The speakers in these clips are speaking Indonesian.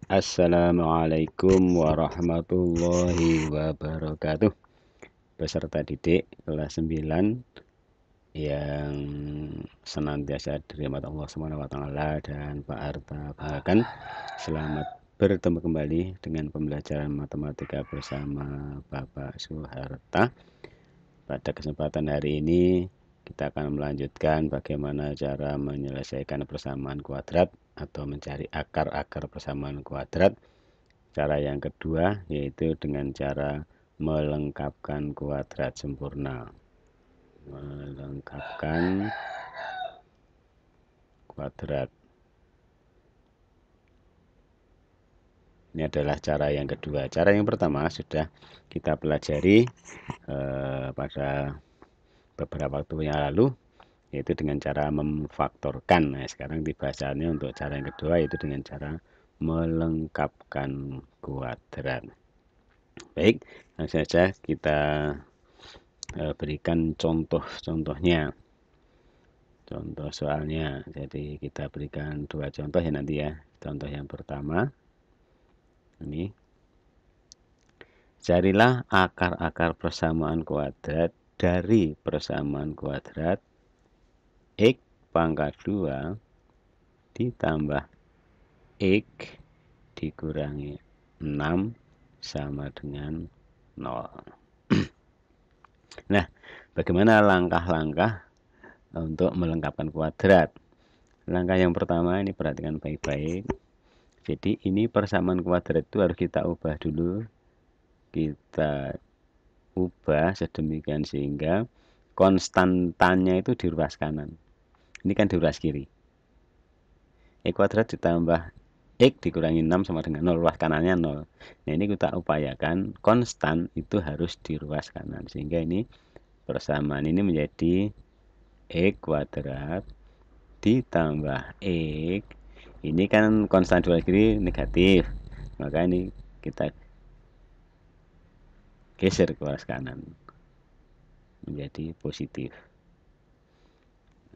Assalamualaikum warahmatullahi wabarakatuh. Peserta didik kelas 9 yang senantiasa dirahmati Allah Subhanahu wa taala dan Pak Harta banggakan. Selamat bertemu kembali dengan pembelajaran matematika bersama Bapak Suharta. Pada kesempatan hari ini kita akan melanjutkan bagaimana cara menyelesaikan persamaan kuadrat atau mencari akar-akar persamaan kuadrat. Cara yang kedua yaitu dengan cara melengkapkan kuadrat sempurna. Melengkapkan kuadrat. Ini adalah cara yang kedua. Cara yang pertama sudah kita pelajari pada beberapa waktu yang lalu, yaitu dengan cara memfaktorkan. Nah, sekarang dibacanya untuk cara yang kedua, yaitu dengan cara melengkapkan kuadrat. Baik, langsung saja kita berikan contoh-contohnya. Contoh soalnya. Jadi kita berikan dua contoh ya nanti ya. Contoh yang pertama ini. Carilah akar-akar persamaan kuadrat dari persamaan kuadrat x pangkat 2 ditambah x dikurangi 6 sama dengan 0. Nah, bagaimana langkah-langkah untuk melengkapkan kuadrat? Langkah yang pertama ini perhatikan baik-baik. Jadi ini persamaan kuadrat itu harus kita ubah dulu. Kita ubah sedemikian sehingga konstantannya itu di ruas kanan. Ini kan di ruas kiri. X kuadrat ditambah X dikurangi 6 sama dengan 0. Ruas kanannya 0. Nah, ini kita upayakan konstan itu harus di ruas kanan. Sehingga ini persamaan ini menjadi X kuadrat ditambah X. Ini kan konstan di ruas kiri negatif. Maka ini kita geser ke ruas kanan menjadi positif.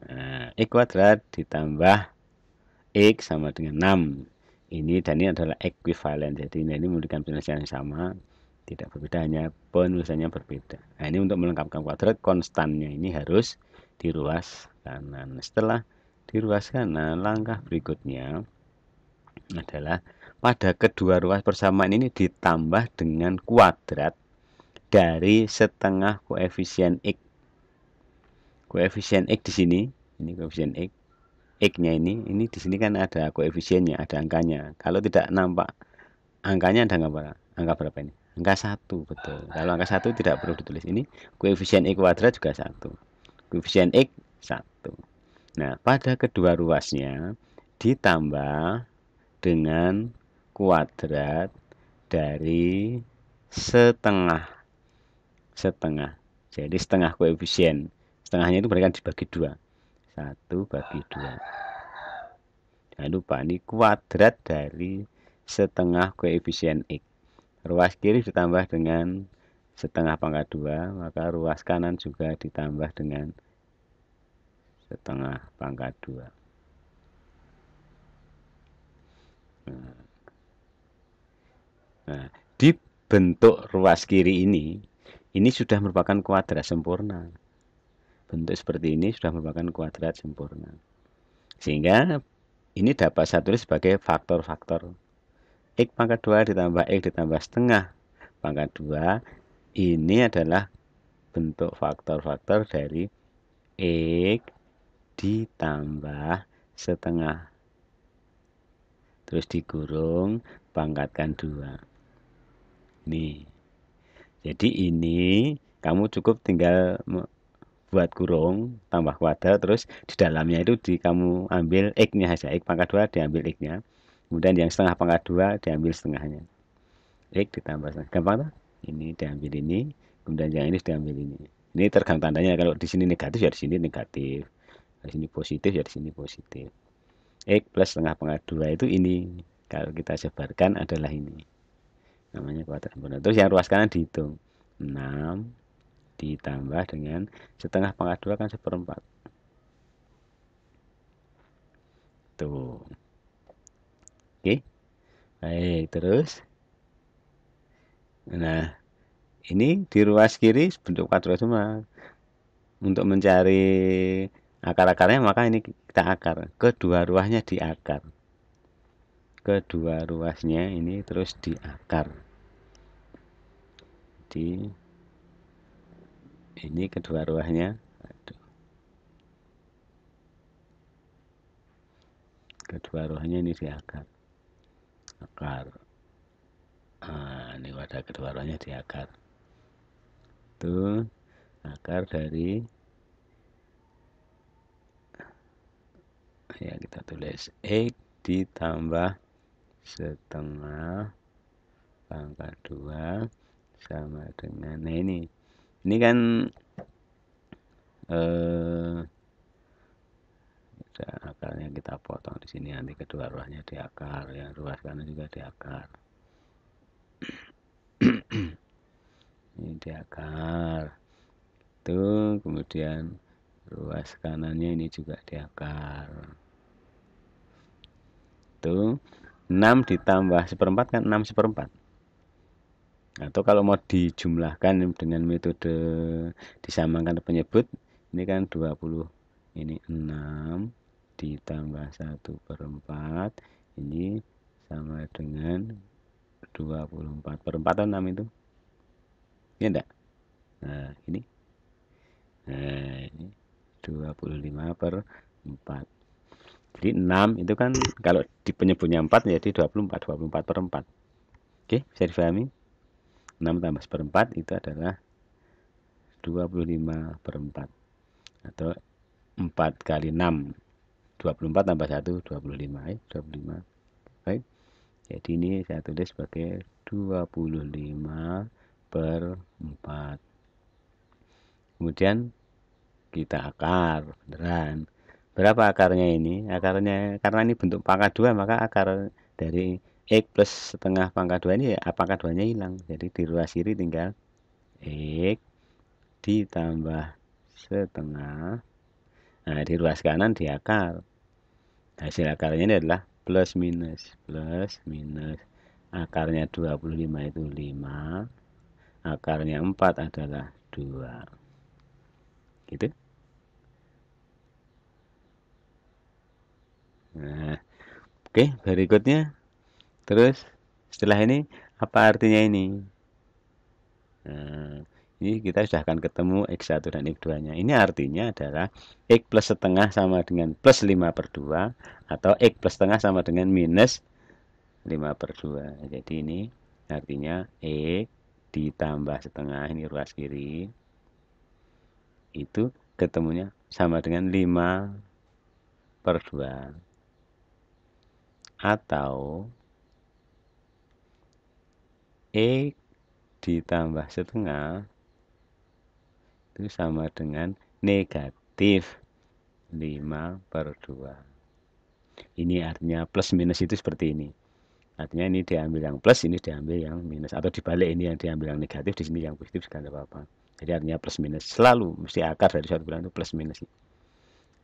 Nah, X kuadrat ditambah X sama dengan 6. Ini dan ini adalah ekuivalen. Jadi ini memberikan penyelesaian yang sama, tidak berbeda, hanya penulisannya berbeda. Nah, ini untuk melengkapkan kuadrat, konstannya ini harus di ruas kanan. Setelah di ruas kanan, langkah berikutnya adalah pada kedua ruas persamaan ini ditambah dengan kuadrat dari setengah koefisien X. Koefisien X di sini, ini koefisien X. X-nya ini di sini kan ada koefisiennya, ada angkanya. Kalau tidak nampak angkanya, ada angka berapa ini? Angka 1, betul. Kalau angka 1 tidak perlu ditulis. Ini koefisien X kuadrat juga 1. Koefisien X 1. Nah, pada kedua ruasnya ditambah dengan kuadrat dari setengah. Jadi setengah koefisien. Setengahnya itu berarti dibagi 2. 1 bagi 2. Jangan lupa ini kuadrat dari setengah koefisien X. Ruas kiri ditambah dengan setengah pangkat 2, maka ruas kanan juga ditambah dengan setengah pangkat 2. Nah, di bentuk ruas kiri ini sudah merupakan kuadrat sempurna. Bentuk seperti ini sudah merupakan kuadrat sempurna. Sehingga ini dapat saya tulis sebagai faktor-faktor. X pangkat 2 ditambah X ditambah setengah pangkat 2. Ini adalah bentuk faktor-faktor dari X ditambah setengah. Terus digurung, pangkatkan 2. Nih. Jadi ini kamu cukup tinggal buat kurung, tambah kuadrat, terus di dalamnya itu kamu ambil X-nya saja. X pangkat 2 diambil X-nya. Kemudian yang setengah pangkat 2 diambil setengahnya. X ditambah setengah. Gampang tak? Ini diambil ini, kemudian yang ini diambil ini. Ini tergantung tandanya. Kalau di sini negatif ya di sini negatif. Di sini positif ya di sini positif. X plus setengah pangkat 2 itu ini. Kalau kita sebarkan adalah ini. Namanya kuadrat sempurna. Terus yang ruas kanan dihitung. 6 ditambah dengan setengah pangkat 2 kan 1/4. Tuh. Oke. Baik, terus. Nah, ini di ruas kiri bentuk kuadrat semua. Untuk mencari akar-akarnya maka ini kita akar. Kedua ruasnya diakar. Kedua ruasnya ini terus diakar. Di ini kedua ruasnya. Aduh, kedua ruasnya ini diakar. Akar. Nah, ini wadah kedua ruasnya diakar. Tuh, akar dari ya kita tulis X ditambah setengah pangkat 2 sama dengan, nah ini kan akarnya kita potong di sini, nanti kedua ruasnya diakar, yang ruas kanan juga diakar. Ini diakar tuh, kemudian ruas kanannya ini juga diakar tuh. 6 ditambah seperempat kan 6/4. Atau kalau mau dijumlahkan dengan metode disamakan penyebut, ini kan 20, ini 6 ditambah 1/4, ini sama dengan 24/4 atau 6 itu, ya enggak? Nah ini 25/4. Jadi 6 itu kan kalau di penyebutnya 4 jadi 24/4. Oke, bisa difahami? 6 tambah seperempat itu adalah 25/4, atau 4 kali 6, 24 tambah 1 25, 25. Baik, jadi ini saya tulis sebagai 25/4. Kemudian kita akar beneran. Berapa akarnya ini? Akarnya karena ini bentuk pangkat 2, maka akar dari X plus setengah pangkat 2 ini ya pangkat 2 nya hilang. Jadi di ruas kiri tinggal X ditambah setengah. Nah, di ruas kanan diakar. Hasil akarnya ini adalah plus minus. Akarnya 25 itu 5. Akarnya 4 adalah 2. Gitu. Nah, oke, berikutnya. Terus setelah ini apa artinya ini? Nah, ini kita sudah akan ketemu X1 dan X2-nya. Ini artinya adalah X plus setengah sama dengan plus 5/2, atau X plus setengah sama dengan minus 5/2. Jadi ini artinya X ditambah setengah, ini ruas kiri, itu ketemunya sama dengan 5/2. Atau X ditambah setengah itu sama dengan negatif 5/2. Ini artinya plus minus itu seperti ini. Artinya ini diambil yang plus, ini diambil yang minus, atau dibalik, ini yang diambil yang negatif, di sini yang positif, segala apa-apa. Jadi artinya plus minus selalu mesti akar dari suatu bilangan itu plus minus.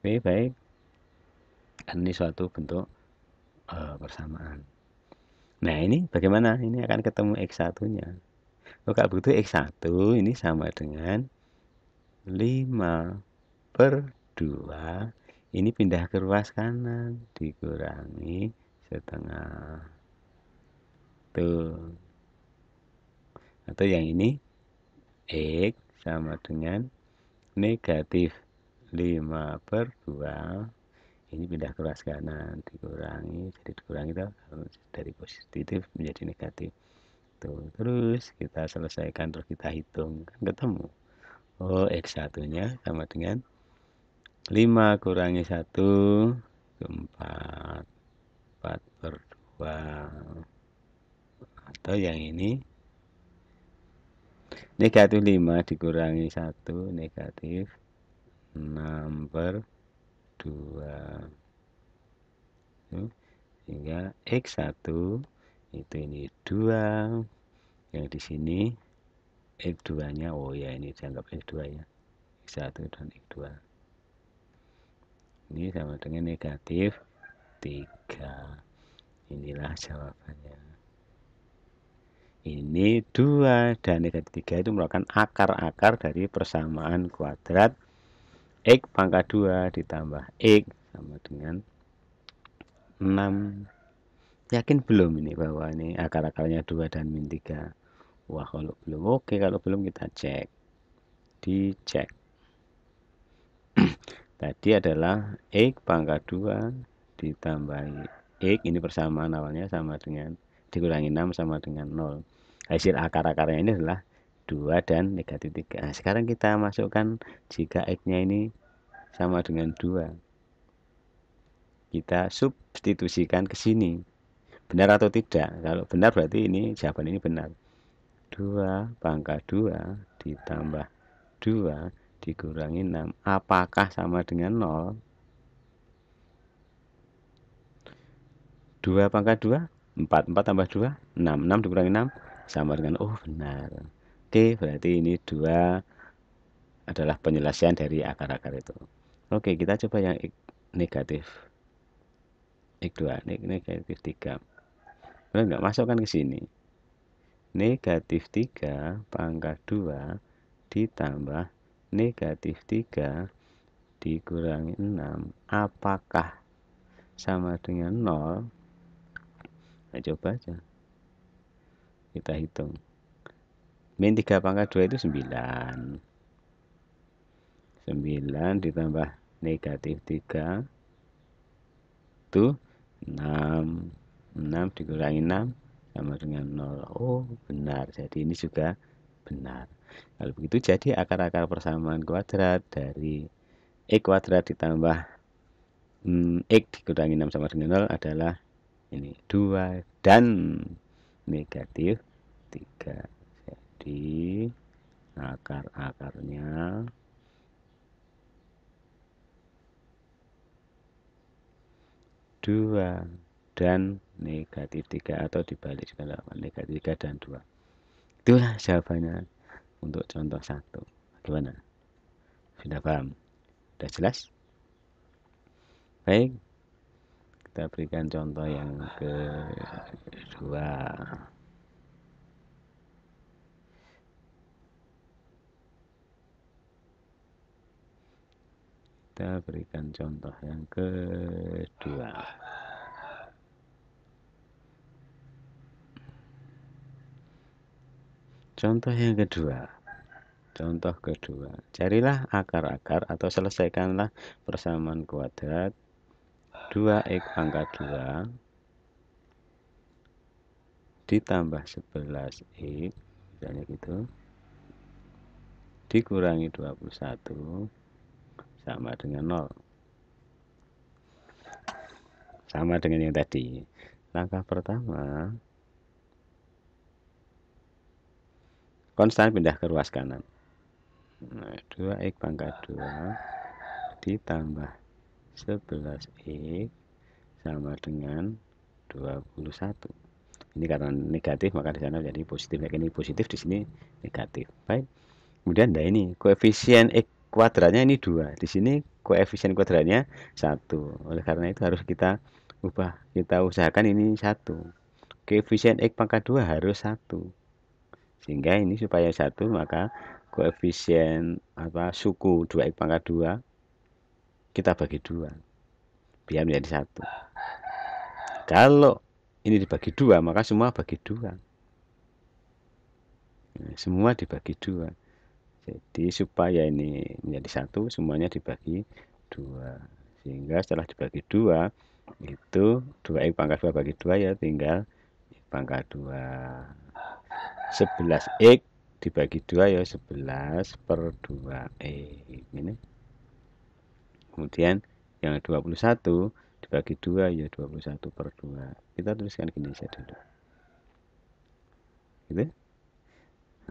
Oke, baik. Ini suatu bentuk persamaan. Nah, ini bagaimana? Ini akan ketemu X1-nya. Kalau begitu X1 ini sama dengan 5/2. Ini pindah ke ruas kanan, dikurangi setengah. Tuh. Atau yang ini X sama dengan negatif 5/2. Ini pindah ke ruas kanan, dikurangi, jadi dikurangi itu dari positif menjadi negatif. Tuh, terus kita selesaikan, terus kita hitung, kan ketemu. Oh, X1-nya sama dengan 5 kurangi 1, 4. 4/2. Atau yang ini negatif 5 dikurangi 1, negatif 6/2. Sehingga X1 itu ini 2. Yang di sini X2-nya, oh ya ini dianggap X2 ya. X1 dan X2. Ini sama dengan negatif 3. Inilah jawabannya. Ini 2 dan negatif 3 itu merupakan akar-akar dari persamaan kuadrat X pangkat 2 ditambah X sama dengan 6. Yakin belum ini bahwa ini akar-akarnya 2 dan min 3? Wah, kalau belum, oke. Kalau belum kita cek. Dicek. Tadi adalah X pangkat 2 ditambah X, ini persamaan awalnya sama dengan dikurangi 6 sama dengan 0. Hasil akar-akarnya ini adalah 2 dan negatif 3. Nah, sekarang kita masukkan jika X-nya ini sama dengan 2. Kita substitusikan ke sini. Benar atau tidak? Kalau benar berarti ini jawaban ini benar. 2 pangkat 2 ditambah 2 dikurangi 6. Apakah sama dengan 0? 2 pangkat 2, 4. 4 tambah 2, 6. 6 dikurangi 6, sama dengan, oh benar. Oke, berarti ini 2 adalah penyelesaian dari akar-akar itu. Oke, kita coba yang negatif. X2, negatif 3. Boleh nggak masukkan ke sini? Negatif 3 pangkat 2 ditambah negatif 3 dikurangi 6. Apakah sama dengan 0? Nah, coba aja. Kita hitung. Min 3 pangkat 2 itu 9. 9 ditambah negatif 3 itu 6. 6 dikurangi 6 sama dengan 0. Oh, benar. Jadi ini juga benar. Kalau begitu jadi akar-akar persamaan kuadrat dari X kuadrat ditambah X dikurangi 6 sama dengan 0 adalah ini 2 dan negatif 3. Jadi akar-akarnya 2 dan negatif 3 atau dibalik juga negatif 3 dan 2. Itulah jawabannya untuk contoh 1. Gimana? Sudah paham? Sudah jelas? Baik, kita berikan contoh yang kedua. Kita berikan contoh yang kedua. Contoh yang kedua. Contoh kedua. Carilah akar-akar atau selesaikanlah persamaan kuadrat 2x pangkat 2 ditambah 11x, misalnya gitu, dikurangi 21 sama dengan 0. Sama dengan yang tadi. Langkah pertama, konstan pindah ke ruas kanan. Nah, 2x pangkat 2 ditambah 11x sama dengan 21. Ini karena negatif maka di sana jadi positif. Ini positif, di sini negatif. Baik. Kemudian nah ini koefisien X kuadratnya ini 2. Di sini koefisien kuadratnya 1. Oleh karena itu harus kita ubah. Kita usahakan ini 1. Koefisien X pangkat 2 harus 1. Sehingga ini supaya 1 maka koefisien suku 2x pangkat 2 kita bagi 2 biar menjadi 1. Kalau ini dibagi 2 maka semua bagi 2. Semua dibagi 2. Jadi supaya ini menjadi 1 semuanya dibagi 2. Sehingga setelah dibagi 2 itu 2x pangkat 2 bagi 2 ya tinggal pangkat 2. 11x dibagi 2 ya 11 per 2x ini. Kemudian yang 21 dibagi 2 ya 21 per 2. Kita tuliskan gini saja dulu. Gitu.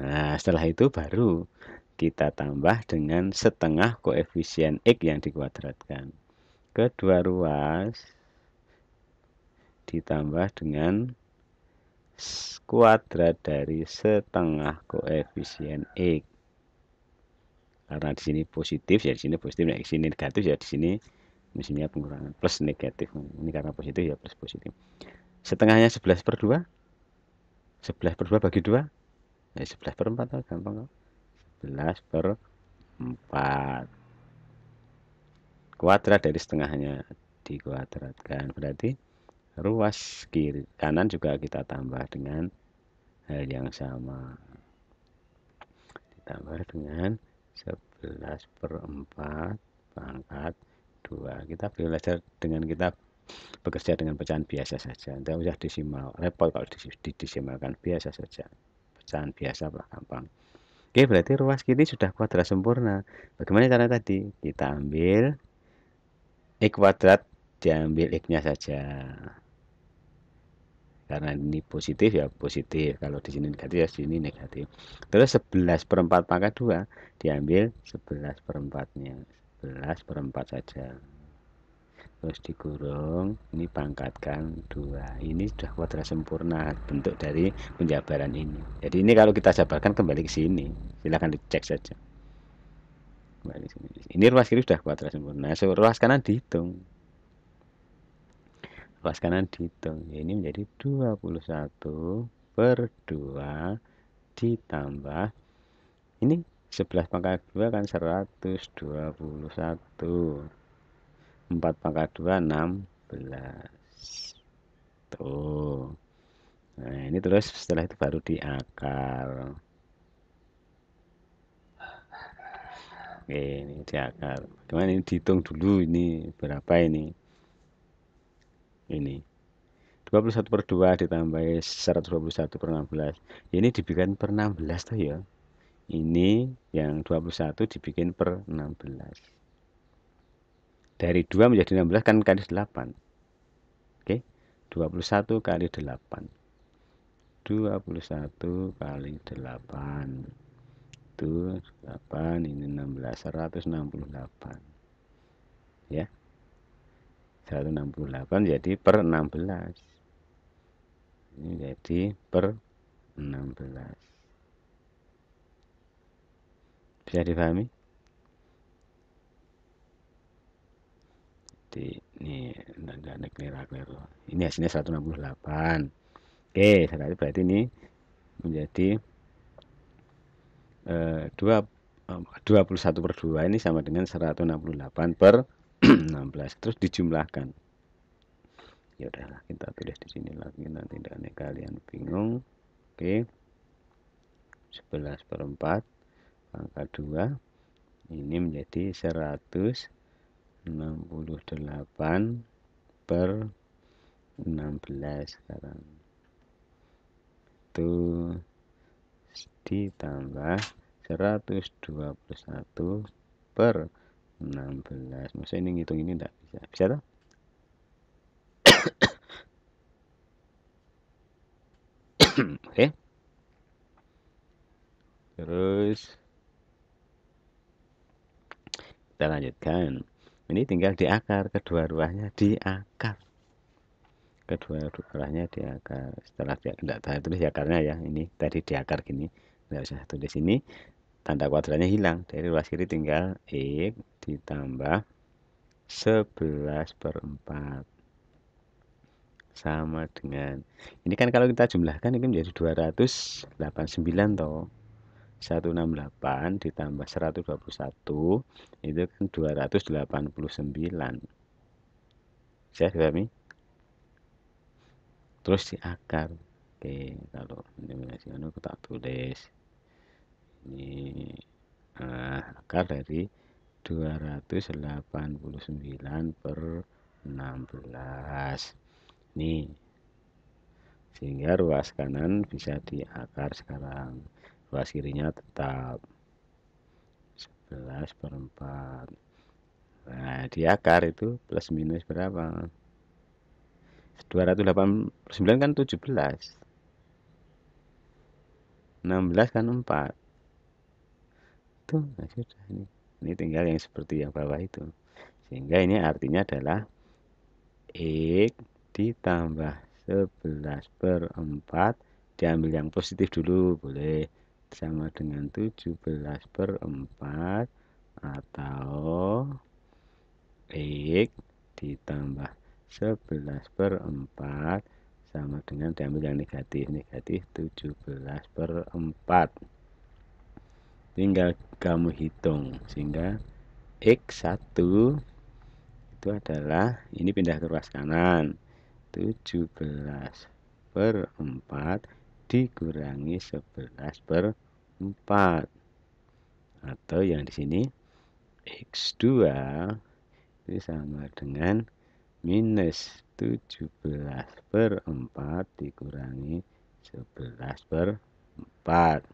Nah, setelah itu baru kita tambah dengan setengah koefisien X yang dikuadratkan. Kedua ruas ditambah dengan kuadrat dari setengah koefisien X. Karena di sini positif ya di sini positif, di sini negatif ya di sini mestinya pengurangan plus negatif. Ini karena positif ya plus positif. Setengahnya 11 per 2. 11 per 2 bagi 2. 11 per 4 gampang kok. 11 per 4. Kuadrat dari setengahnya dikuadratkan. Berarti ruas kiri kanan juga kita tambah dengan hal yang sama. Ditambah dengan 11 per 4 pangkat 2. Kita belajar dengan kita bekerja dengan pecahan biasa saja. Tidak usah desimal. Repot kalau didesimalkan. Biasa saja. Pecahan biasa lah, gampang. Oke, berarti ruas kiri sudah kuadrat sempurna. Bagaimana cara tadi? Kita ambil X kuadrat, diambil X-nya saja. Karena ini positif ya positif. Kalau di sini negatif ya di sini negatif. Terus 11 per 4 pangkat 2 diambil 11 per 4-nya. 11 per 4 saja. Terus dikurung, ini pangkatkan 2. Ini sudah kuadrat sempurna bentuk dari penjabaran ini. Jadi ini kalau kita jabarkan kembali ke sini. Silahkan dicek saja. Kembali sini. Ini ruas kiri sudah kuadrat sempurna. So, ruas kanan dihitung. Ruas kanan dihitung. Ya, ini menjadi 21 per 2 ditambah ini 11 pangkat 2 kan 121. 4 pangkat 2 16. Tuh. Nah, ini terus setelah itu baru diakar. Oke, ini diakar. Bagaimana ini dihitung dulu ini berapa ini? Ini 21 per 2 ditambah 121 per 16. Ini dibikin per 16 tuh ya. Ini yang 21 dibikin per 16. Dari 2 menjadi 16 kan kali 8. Oke. 21 kali 8. 21 kali 8. Itu 8, ini 16, 168. Ya. 168 jadi per 16. Ini jadi per 16. Bisa dipahami? Jadi ini enggak ada keliru. Ini hasilnya 168. Oke, berarti ini menjadi 21 per 2 ini sama dengan 168 per 16. Terus dijumlahkan. Ya udahlah, kita tulis di sini lagi nanti tidak kalian bingung. Oke. 11 per 4 pangkat 2 ini menjadi 168 per 16 sekarang. Itu ditambah 121 per 16. Masa ini ngitung ini enggak bisa. Bisa toh? Oke. Terus kita lanjutkan. Ini tinggal diakar, kedua ruasnya diakar. Kedua ruasnya diakar. Setelah tidak tulis akarnya ya. Ini tadi diakar gini. Tidak usah tulis ini. Tanda kuadratnya hilang. Dari ruas kiri tinggal X ditambah 11 per 4 sama dengan ini kan kalau kita jumlahkan ini menjadi 289 toh. 168 ditambah 121 itu kan 289. Saya dipahami? Terus diakar. Oke, kalau ini aku tak tulis. Ini akar dari 289 per 16. Nih. Sehingga ruas kanan bisa diakar sekarang. Ruas kirinya tetap 11 per 4. Nah, diakar itu plus minus berapa? 289 kan 17. 16 kan 4. Tuh, nah sudah ini. Ini tinggal yang seperti yang bawah itu. Sehingga ini artinya adalah X ditambah 11 per 4. Diambil yang positif dulu, boleh. Sama dengan 17 per 4. Atau X ditambah 11 per 4 sama dengan diambil yang negatif. Negatif 17/4. Tinggal kamu hitung. Sehingga X1 itu adalah, ini pindah ke ruas kanan. 17/4 dikurangi 11/4. Atau yang di sini X2 itu sama dengan minus 17/4 dikurangi 11/4.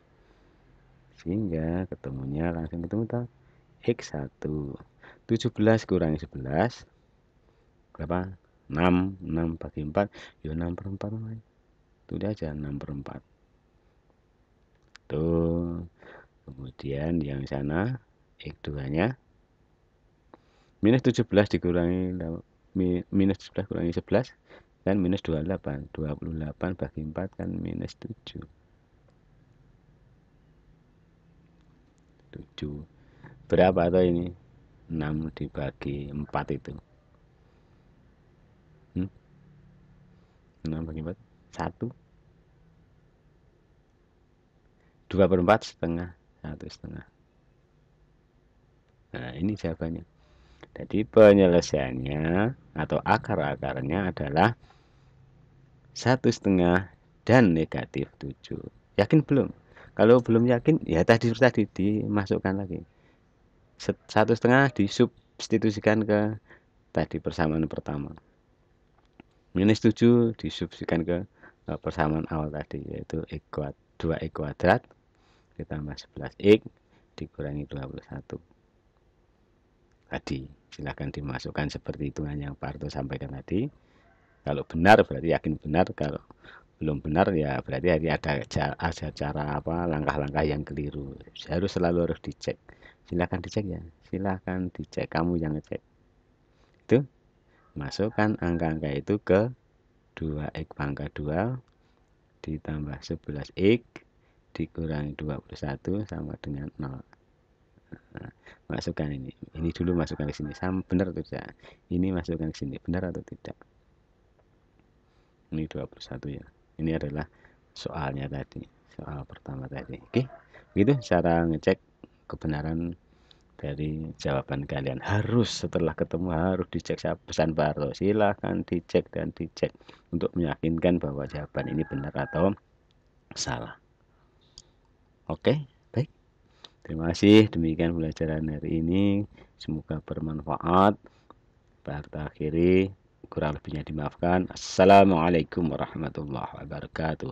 Sehingga ketemunya langsung ketemu tak? X1 17 kurangi 11 berapa? 6 bagi 4 ya 6/4. Itu aja 6/4. Tuh. Kemudian yang sana X2 nya minus 17 dikurangi minus 17 kurangi 11 kan minus 28. 28 bagi 4 kan minus 7. Berapa atau ini? 6 dibagi 4 itu. 6 bagi 4 1. 2/4 setengah. 1/2. Nah, ini jawabannya. Jadi penyelesaiannya atau akar-akarnya adalah 1/2 dan negatif 7. Yakin belum? Kalau belum yakin, ya tadi dimasukkan lagi. 1/2 disubstitusikan ke tadi persamaan pertama. Minus 7 disubstitusikan ke persamaan awal tadi, yaitu 2x² ditambah 11x dikurangi 21. Tadi silahkan dimasukkan seperti hitungan yang Pak Arto sampaikan tadi. Kalau benar berarti yakin benar, kalau belum benar ya berarti ada cara apa, langkah-langkah yang keliru. Selalu harus dicek. Silahkan dicek ya, silahkan dicek, kamu yang ngecek. Itu masukkan angka-angka itu ke 2x pangkat 2 ditambah 11x dikurangi 21 sama dengan 0. Nah, masukkan ini dulu, masukkan ke sini, sama benar atau tidak, ini masukkan ke sini, benar atau tidak. Ini 21 ya, ini adalah soalnya tadi, soal pertama tadi. Oke, begitu cara ngecek kebenaran dari jawaban kalian. Harus setelah ketemu harus dicek. Saya pesan Pak Arto, silahkan dicek dan dicek untuk meyakinkan bahwa jawaban ini benar atau salah. Oke, baik. Terima kasih, demikian pelajaran hari ini. Semoga bermanfaat. Pak Arto akhiri, kurang lebihnya dimaafkan. Assalamualaikum warahmatullahi wabarakatuh.